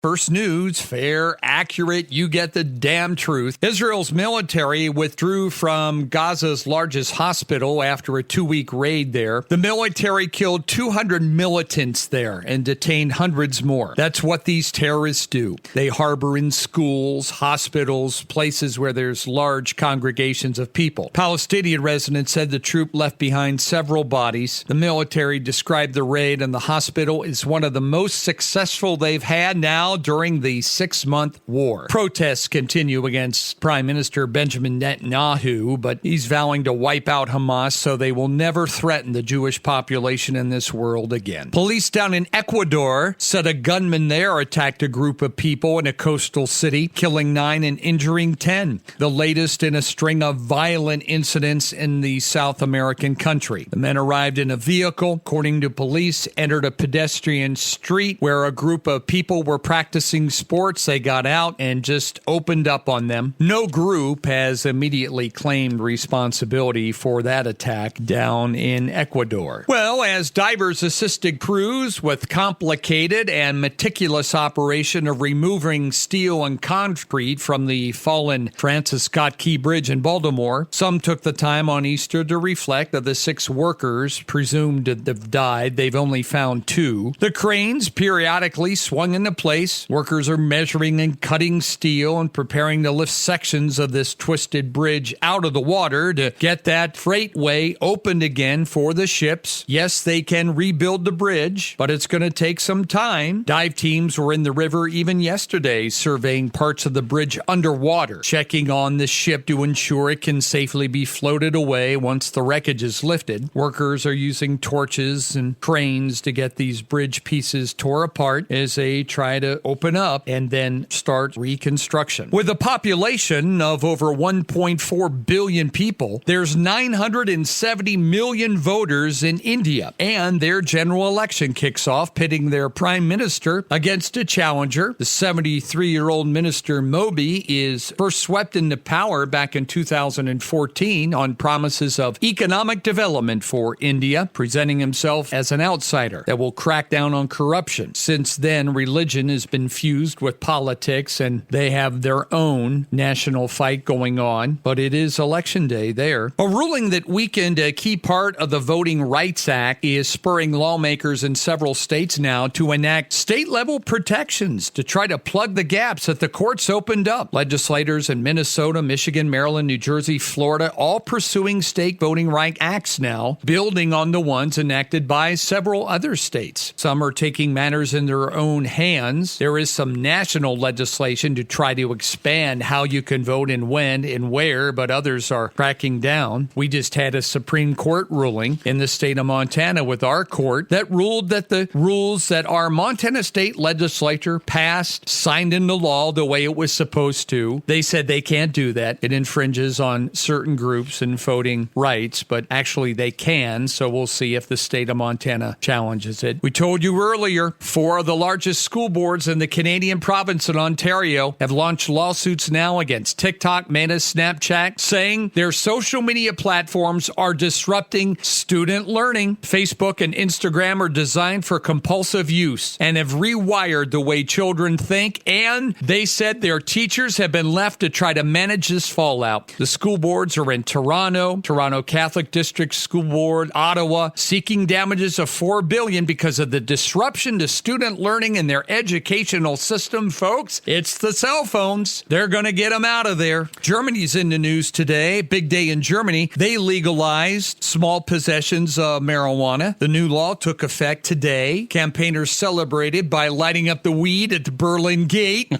First News, fair, accurate, you get the damn truth. Israel's military withdrew from Gaza's largest hospital after a 2-week raid there. The military killed 200 militants there and detained hundreds more. That's what these terrorists do. They harbor in schools, hospitals, places where there's large congregations of people. Palestinian residents said the troop left behind several bodies. The military described the raid and the hospital as one of the most successful they've had now during the 6-month war. Protests continue against Prime Minister Benjamin Netanyahu, but he's vowing to wipe out Hamas so they will never threaten the Jewish population in this world again. Police down in Ecuador said a gunman there attacked a group of people in a coastal city, killing 9 and injuring 10, the latest in a string of violent incidents in the South American country. The men arrived in a vehicle, according to police, entered a pedestrian street where a group of people were practicing sports. They got out and just opened up on them. No group has immediately claimed responsibility for that attack down in Ecuador. Well, as divers assisted crews with complicated and meticulous operation of removing steel and concrete from the fallen Francis Scott Key Bridge in Baltimore, some took the time on Easter to reflect that the 6 workers presumed to have died. They've only found 2. The cranes periodically swung into place. Workers are measuring and cutting steel and preparing to lift sections of this twisted bridge out of the water to get that freightway opened again for the ships. Yes, they can rebuild the bridge, but it's going to take some time. Dive teams were in the river even yesterday, surveying parts of the bridge underwater, checking on the ship to ensure it can safely be floated away once the wreckage is lifted. Workers are using torches and cranes to get these bridge pieces tore apart as they try to open up and then start reconstruction. With a population of over 1.4 billion people, there's 970 million voters in India, and their general election kicks off, pitting their prime minister against a challenger. The 73-year-old Minister Modi is first swept into power back in 2014 on promises of economic development for India, presenting himself as an outsider that will crack down on corruption. Since then, religion has been fused with politics, and they have their own national fight going on, but it is election day there. A ruling that weakened a key part of the Voting Rights Act is spurring lawmakers in several states now to enact state-level protections to try to plug the gaps that the courts opened up. Legislators in Minnesota, Michigan, Maryland, New Jersey, Florida, all pursuing state voting right acts now, building on the ones enacted by several other states. Some are taking matters in their own hands. There is some national legislation to try to expand how you can vote and when and where, but others are cracking down. We just had a Supreme Court ruling in the state of Montana with our court that ruled that the rules that our Montana state legislature passed, signed into law the way it was supposed to, they said they can't do that. It infringes on certain groups and voting rights, but actually they can, so we'll see if the state of Montana challenges it. We told you earlier, 4 of the largest school boards in the Canadian province in Ontario have launched lawsuits now against TikTok, Meta, Snapchat, saying their social media platforms are disrupting student learning. Facebook and Instagram are designed for compulsive use and have rewired the way children think, and they said their teachers have been left to try to manage this fallout. The school boards are in Toronto Catholic District School Board, Ottawa, seeking damages of $4 billion because of the disruption to student learning in their educational system. Folks, it's the cell phones. They're going to get them out of there. Germany's in the news today. Big day in Germany. They legalized small possessions of marijuana. The new law took effect today. Campaigners celebrated by lighting up the weed at the Berlin Gate.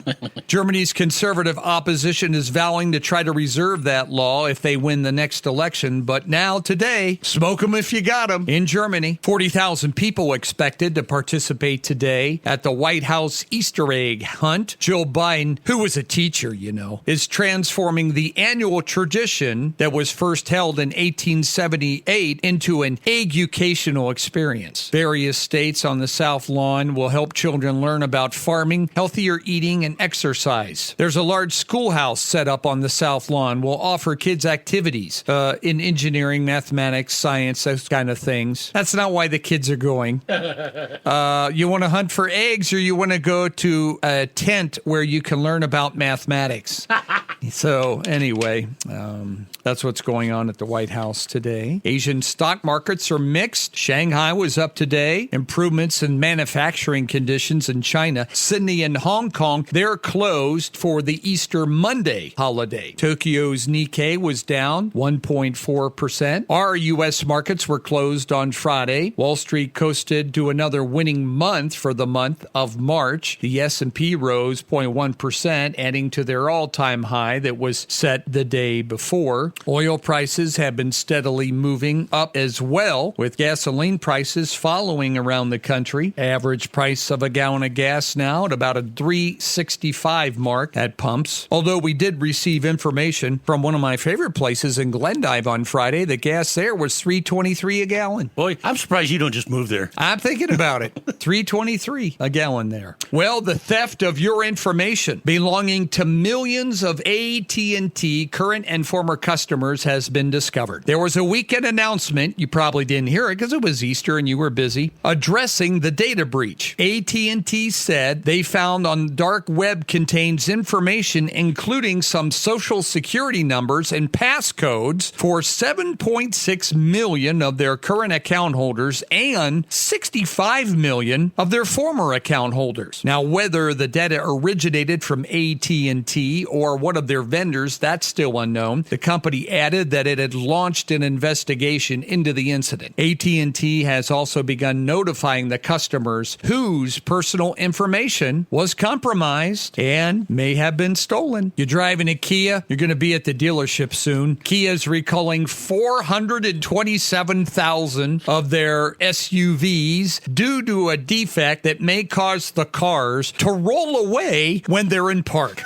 Germany's conservative opposition is vowing to try to reserve that law if they win the next election. But now, today, smoke them if you got them. In Germany, 40,000 people expected to participate today at the White House Easter egg hunt. Joe Biden, who was a teacher, is transforming the annual tradition that was first held in 1878 into an educational experience. Various states on the South Lawn will help children learn about farming, healthier eating, and exercise. There's a large schoolhouse set up on the South Lawn. Will offer kids activities in engineering, mathematics, science, those kind of things. That's not why the kids are going. You want to hunt for eggs, or you want to go go to a tent where you can learn about mathematics. So anyway, that's what's going on at the White House today. Asian stock markets are mixed. Shanghai was up today. Improvements in manufacturing conditions in China. Sydney and Hong Kong, they're closed for the Easter Monday holiday. Tokyo's Nikkei was down 1.4%. Our U.S. markets were closed on Friday. Wall Street coasted to another winning month for the month of March. The S&P rose 0.1%, adding to their all-time high that was set the day before. Oil prices have been steadily moving up as well, with gasoline prices following around the country. Average price of a gallon of gas now at about a $3.65 mark at pumps. Although we did receive information from one of my favorite places in Glendive on Friday, the gas there was $3.23 a gallon. Boy, I'm surprised you don't just move there. I'm thinking about it. $3.23 a gallon there. Well, the theft of your information belonging to millions of AT&T current and former customers has been discovered. There was a weekend announcement, you probably didn't hear it because it was Easter and you were busy, addressing the data breach. AT&T said they found on dark web contains information including some social security numbers and passcodes for 7.6 million of their current account holders and 65 million of their former account holders. Now, whether the data originated from AT&T or one of their vendors, that's still unknown. The company added that it had launched an investigation into the incident. AT&T has also begun notifying the customers whose personal information was compromised and may have been stolen. You're driving a Kia, you're going to be at the dealership soon. Kia is recalling 427,000 of their SUVs due to a defect that may cause the cars to roll away when they're in park.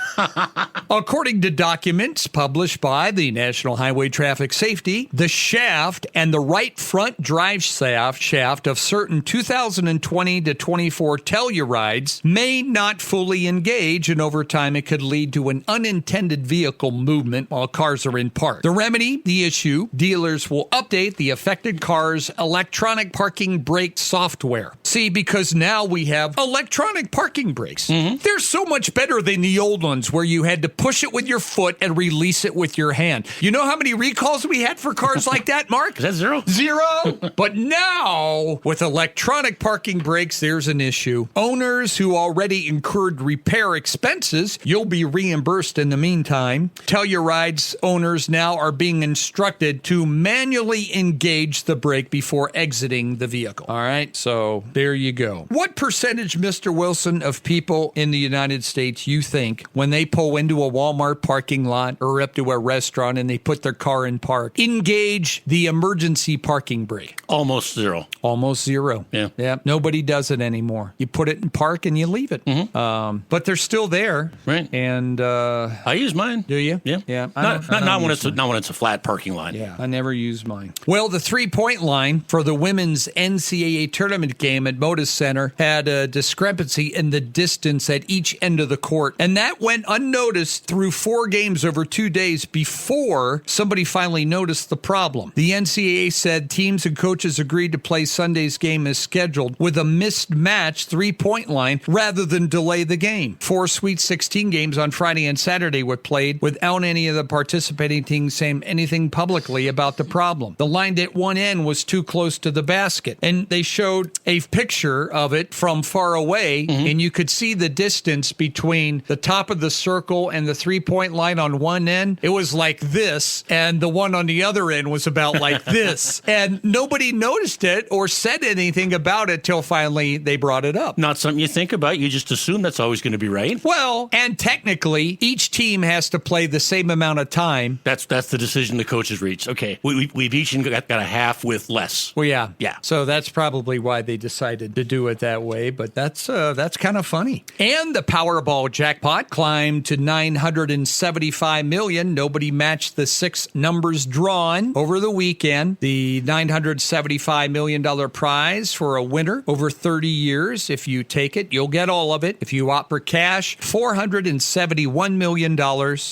According to documents published by the National Highway Traffic Safety, the shaft and the right front drive shaft of certain 2020 to 24 Tellurides may not fully engage, and over time it could lead to an unintended vehicle movement while cars are in park. To remedy the issue, dealers will update the affected car's electronic parking brake software. See, because now we have electronic parking brakes. They're so much better than the old ones where you had to push it with your foot and release it with your hand. You know how many recalls we had for cars like that, Mark? Is that zero? Zero. But now, with electronic parking brakes, there's an issue. Owners who already incurred repair expenses, you'll be reimbursed in the meantime. Telluride's owners now are being instructed to manually engage the brake before exiting the vehicle. All right, so there you go. What percentage, Mr. Wilson, of people in the United States you think, when they pull into a Walmart parking lot or up to a restaurant and they put their car in park, engage the emergency parking brake? Almost zero. Almost zero. Yeah. Nobody does it anymore. You put it in park and you leave it. But they're still there. Right. And I use mine. do you? Yeah. Yeah. Not when it's a flat parking lot. Yeah, I never use mine. Well, the three-point line for the women's NCAA tournament game at Moda Center had a discrepancy in the distance at each end of the court, and that went unnoticed through 4 games over 2 days before somebody finally noticed the problem. The NCAA said teams and coaches agreed to play Sunday's game as scheduled with a mismatched three-point line rather than delay the game. 4 Sweet 16 games on Friday and Saturday were played without any of the participating teams saying anything publicly about the problem. The line at one end was too close to the basket, and they showed a picture of it from far away, and you could see the distance between the top of the circle and the three-point line on one end. It was like this, and the one on the other end was about like this. And nobody noticed it or said anything about it till finally they brought it up. Not something you think about. You just assume that's always going to be right. Well, and technically, each team has to play the same amount of time. That's the decision the coaches reached. Okay, we've each got a half with less. Well, yeah. Yeah. So that's probably why they decided to do it that way, but that's kind of funny. And the Powerball jackpot climbed climbed to $975 million. Nobody matched the 6 numbers drawn over the weekend. The $975 million prize for a winner over 30 years. If you take it, you'll get all of it. If you opt for cash, $471 million,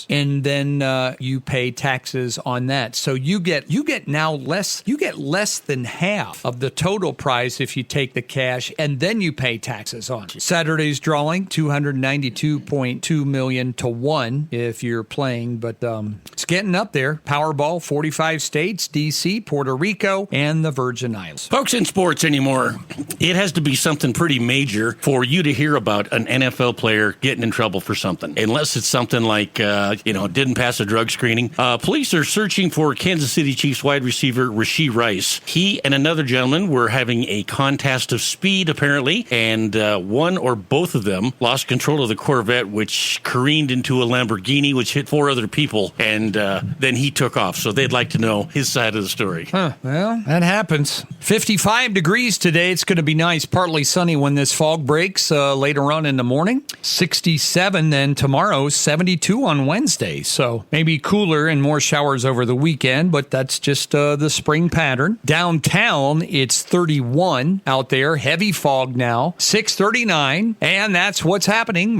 and then you pay taxes on that. So you get less than half of the total prize if you take the cash, and then you pay taxes on it. Saturday's drawing, $292.2 million to 1 if you're playing, but it's getting up there. Powerball, 45 states, D.C., Puerto Rico, and the Virgin Islands. Folks, in sports anymore, it has to be something pretty major for you to hear about an NFL player getting in trouble for something. Unless it's something like, didn't pass a drug screening. Police are searching for Kansas City Chiefs wide receiver Rashee Rice. He and another gentleman were having a contest of speed, apparently, and one or both of them lost control of the Corvette, which careened into a Lamborghini, which hit 4 other people, and then he took off. So they'd like to know his side of the story. Well, that happens. 55 degrees today. It's going to be nice, partly sunny when this fog breaks later on in the morning. 67 then tomorrow, 72 on Wednesday. So maybe cooler and more showers over the weekend, but that's just the spring pattern. Downtown, it's 31 out there. Heavy fog now, 6:39, and that's what's happening.